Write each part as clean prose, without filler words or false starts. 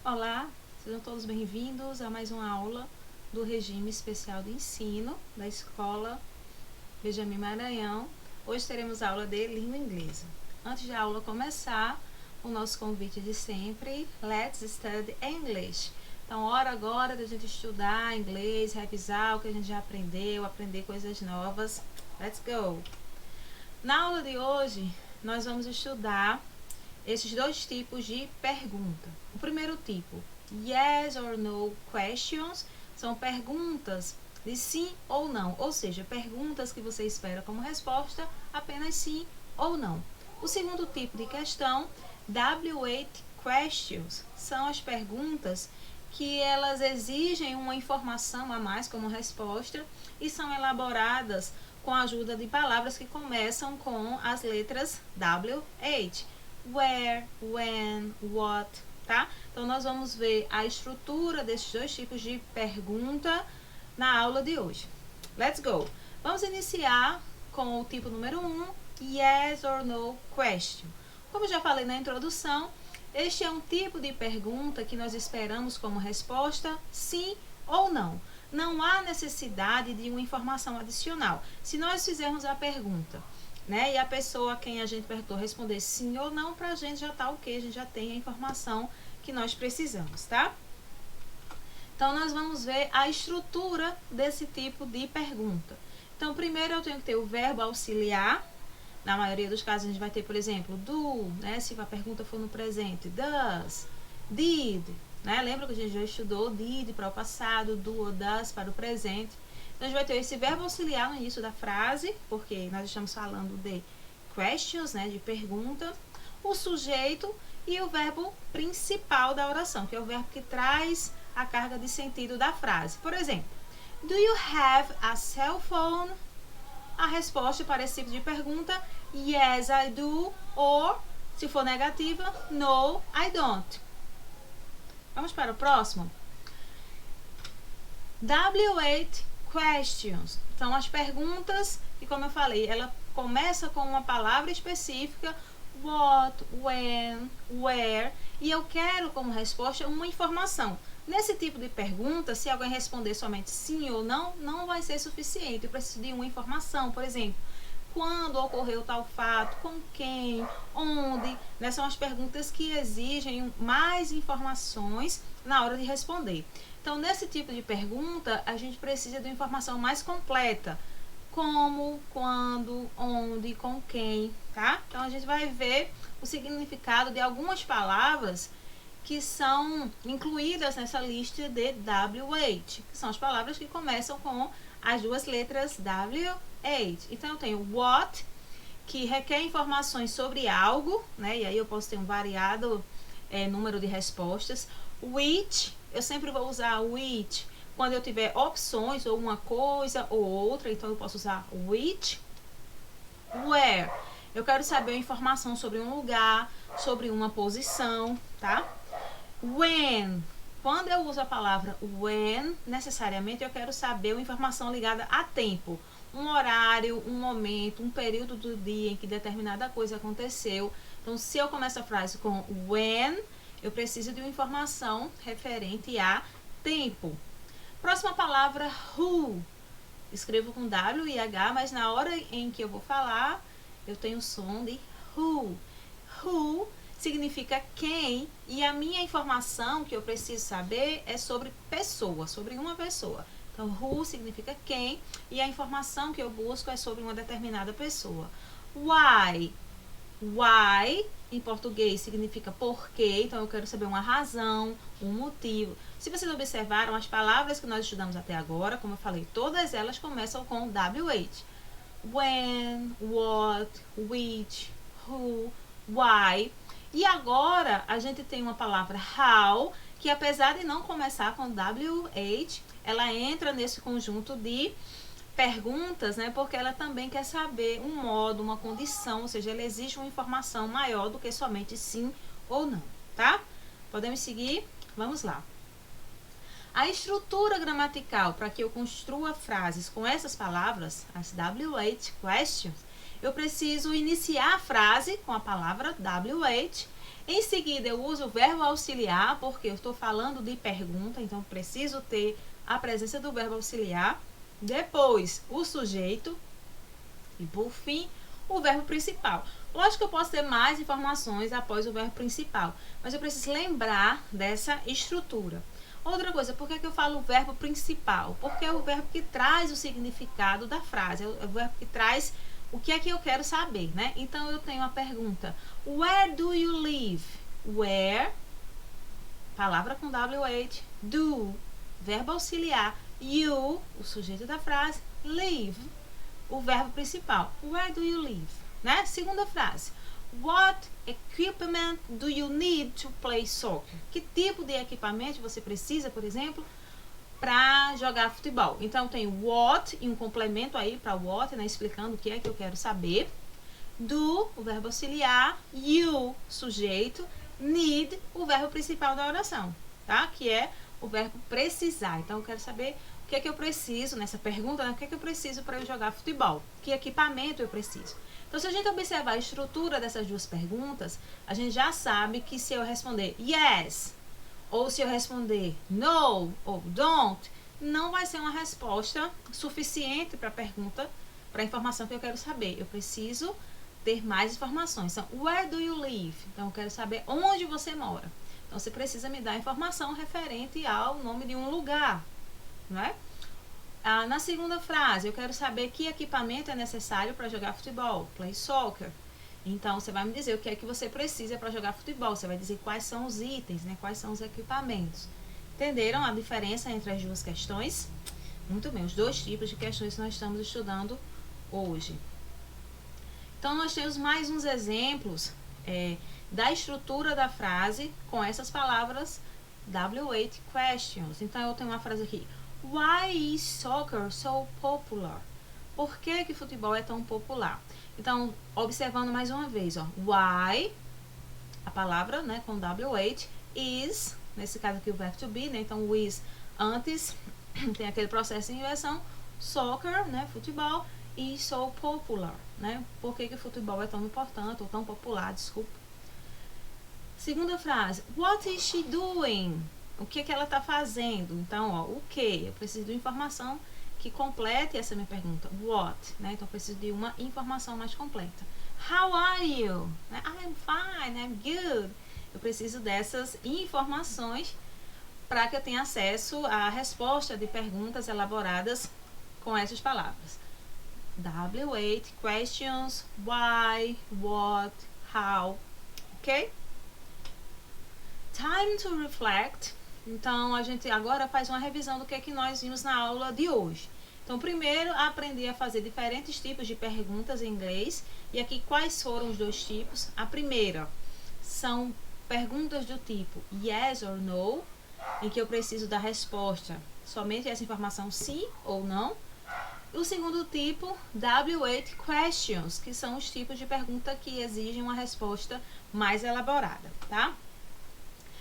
Olá, sejam todos bem-vindos a mais uma aula do Regime Especial de Ensino da Escola Benjamin Maranhão. Hoje teremos aula de língua inglesa. Antes da aula começar, o nosso convite de sempre, let's study English. Então, hora agora da gente estudar inglês, revisar o que a gente já aprendeu, aprender coisas novas. Let's go! Na aula de hoje, nós vamos estudar esses dois tipos de pergunta. O primeiro tipo, yes or no questions, são perguntas de sim ou não, ou seja, perguntas que você espera como resposta apenas sim ou não. O segundo tipo de questão, W8 questions, são as perguntas que elas exigem uma informação a mais como resposta e são elaboradas com a ajuda de palavras que começam com as letras W8. Where, when, what, tá? Então, nós vamos ver a estrutura desses dois tipos de pergunta na aula de hoje. Let's go! Vamos iniciar com o tipo número 1, yes or no question. Como eu já falei na introdução, este é um tipo de pergunta que nós esperamos como resposta sim ou não. Não há necessidade de uma informação adicional. Se nós fizermos a pergunta, né, e a pessoa a quem a gente perguntou responder sim ou não, pra gente já tá ok, a gente já tem a informação que nós precisamos, tá? Então, nós vamos ver a estrutura desse tipo de pergunta. Então, primeiro eu tenho que ter o verbo auxiliar. Na maioria dos casos a gente vai ter, por exemplo, do, né, se a pergunta for no presente, does, did, né? Lembra que a gente já estudou did para o passado, do ou does para o presente. Então, a gente vai ter esse verbo auxiliar no início da frase, porque nós estamos falando de questions, né, de pergunta, o sujeito e o verbo principal da oração, que é o verbo que traz a carga de sentido da frase. Por exemplo, do you have a cell phone? A resposta para esse tipo de pergunta, yes, I do, ou, se for negativa, no, I don't. Vamos para o próximo. W8 questions. São as perguntas que, como eu falei, ela começa com uma palavra específica, what, when, where, e eu quero como resposta uma informação. Nesse tipo de pergunta, se alguém responder somente sim ou não, não vai ser suficiente. Eu preciso de uma informação, por exemplo, quando ocorreu tal fato, com quem, onde, né? São as perguntas que exigem mais informações na hora de responder. Então, nesse tipo de pergunta, a gente precisa de uma informação mais completa. Como, quando, onde, com quem, tá? Então, a gente vai ver o significado de algumas palavras que são incluídas nessa lista de W8, que são as palavras que começam com as duas letras W8. Então, eu tenho what, que requer informações sobre algo, né? E aí eu posso ter um variado número de respostas. Which, eu sempre vou usar which quando eu tiver opções, ou uma coisa ou outra, então eu posso usar which. Where, eu quero saber informação sobre um lugar, sobre uma posição, tá? When, quando eu uso a palavra when, necessariamente eu quero saber uma informação ligada a tempo. Um horário, um momento, um período do dia em que determinada coisa aconteceu. Então, se eu começo a frase com when, eu preciso de uma informação referente a tempo. Próxima palavra, who. Escrevo com W e H, mas na hora em que eu vou falar, eu tenho o som de who. Who significa quem, e a minha informação que eu preciso saber é sobre pessoa, sobre uma pessoa. Então, who significa quem, e a informação que eu busco é sobre uma determinada pessoa. Why. Why, em português, significa porquê, então eu quero saber uma razão, um motivo. Se vocês observaram, as palavras que nós estudamos até agora, como eu falei, todas elas começam com W8. When, what, which, who, why. E agora, a gente tem uma palavra how, que apesar de não começar com W8, ela entra nesse conjunto de perguntas, né? Porque ela também quer saber um modo, uma condição, ou seja, ela exige uma informação maior do que somente sim ou não, tá? Podemos seguir? Vamos lá. A estrutura gramatical para que eu construa frases com essas palavras, as W8 questions, eu preciso iniciar a frase com a palavra W8 Em seguida, eu uso o verbo auxiliar, porque eu estou falando de pergunta, então preciso ter a presença do verbo auxiliar. Depois, o sujeito. E por fim, o verbo principal. Lógico que eu posso ter mais informações após o verbo principal, mas eu preciso lembrar dessa estrutura. Outra coisa, por que eu falo o verbo principal? Porque é o verbo que traz o significado da frase, é o verbo que traz o que é que eu quero saber, né? Então eu tenho a pergunta: Where do you live? Where, palavra com WH, do, verbo auxiliar, you, o sujeito da frase, live, o verbo principal. Where do you live? Né? Segunda frase. What equipment do you need to play soccer? Que tipo de equipamento você precisa, por exemplo, para jogar futebol? Então tem what e um complemento aí para what, né, explicando o que é que eu quero saber. Do, o verbo auxiliar, you, sujeito, need, o verbo principal da oração, tá? Que é o verbo precisar. Então eu quero saber o que é que eu preciso nessa pergunta, né? O que é que eu preciso para eu jogar futebol? Que equipamento eu preciso? Então, se a gente observar a estrutura dessas duas perguntas, a gente já sabe que se eu responder yes, ou se eu responder no ou don't, não vai ser uma resposta suficiente para a pergunta, para a informação que eu quero saber. Eu preciso ter mais informações. Então, where do you live? Então, eu quero saber onde você mora. Então, você precisa me dar informação referente ao nome de um lugar, não é? Na segunda frase, eu quero saber que equipamento é necessário para jogar futebol, play soccer. Então, você vai me dizer o que é que você precisa para jogar futebol. Você vai dizer quais são os itens, né? Quais são os equipamentos. Entenderam a diferença entre as duas questões? Muito bem, os dois tipos de questões que nós estamos estudando hoje. Então, nós temos mais uns exemplos da estrutura da frase com essas palavras WH questions. Então, eu tenho uma frase aqui. Why is soccer so popular? Por que futebol é tão popular? Então, observando mais uma vez, ó. Why, a palavra, né, com WH, is, nesse caso aqui o verbo to be, né? Então, o is antes tem aquele processo de inversão. Soccer, né, futebol, e so popular, né? Por que o futebol é tão importante ou tão popular, desculpa. Segunda frase. What is she doing? O que ela está fazendo? Então, ó, o que? Eu preciso de informação que complete essa minha pergunta. What? Né? Então, eu preciso de uma informação mais completa. How are you? I'm fine, I'm good. Eu preciso dessas informações para que eu tenha acesso à resposta de perguntas elaboradas com essas palavras. WH, questions, why, what, how. Ok? Time to reflect. Então, a gente agora faz uma revisão do que é que nós vimos na aula de hoje. Então, primeiro, aprendi a fazer diferentes tipos de perguntas em inglês. E aqui, quais foram os dois tipos? A primeira são perguntas do tipo yes or no, em que eu preciso da resposta somente essa informação sim ou não. O segundo tipo, WH questions, que são os tipos de pergunta que exigem uma resposta mais elaborada, tá?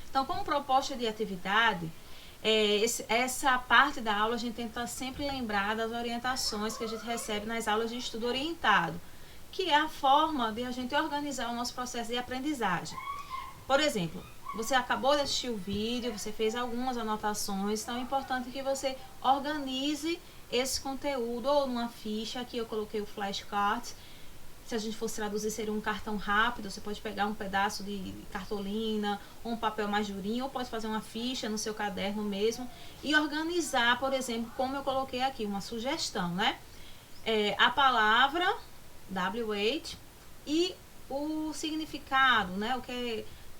Então, como proposta de atividade, essa parte da aula a gente tenta sempre lembrar das orientações que a gente recebe nas aulas de estudo orientado, que é a forma de a gente organizar o nosso processo de aprendizagem. Por exemplo, você acabou de assistir o vídeo, você fez algumas anotações, então é importante que você organize esse conteúdo ou numa ficha. Aqui eu coloquei o flashcard. Se a gente fosse traduzir, seria um cartão rápido. Você pode pegar um pedaço de cartolina ou um papel mais durinho, ou pode fazer uma ficha no seu caderno mesmo e organizar, por exemplo, como eu coloquei aqui, uma sugestão, né? A palavra WH e o significado, né?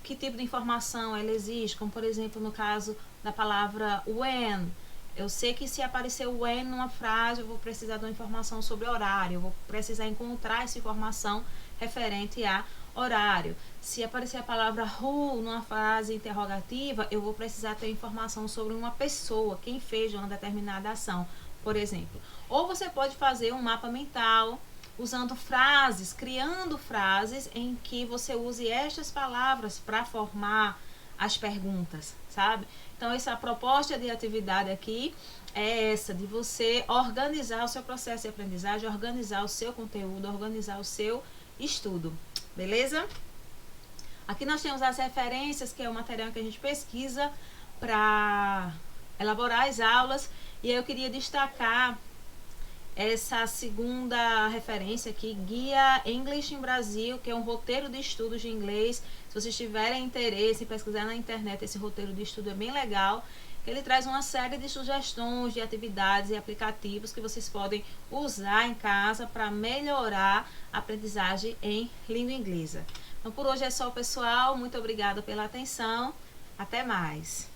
Que tipo de informação ela existe, como por exemplo no caso da palavra when. Eu sei que se aparecer o when numa frase, eu vou precisar de uma informação sobre horário, eu vou precisar encontrar essa informação referente a horário. Se aparecer a palavra who numa frase interrogativa, eu vou precisar ter informação sobre uma pessoa, quem fez uma determinada ação, por exemplo. Ou você pode fazer um mapa mental, usando frases, criando frases em que você use estas palavras para formar as perguntas, sabe? Então, essa proposta de atividade aqui é essa, de você organizar o seu processo de aprendizagem, organizar o seu conteúdo, organizar o seu estudo, beleza? Aqui nós temos as referências, que é o material que a gente pesquisa para elaborar as aulas. E eu queria destacar essa segunda referência aqui, Guia English em Brasil, que é um roteiro de estudos de inglês. Se vocês tiverem interesse em pesquisar na internet, esse roteiro de estudo é bem legal. Ele traz uma série de sugestões de atividades e aplicativos que vocês podem usar em casa para melhorar a aprendizagem em língua inglesa. Então, por hoje é só, pessoal. Muito obrigada pela atenção. Até mais.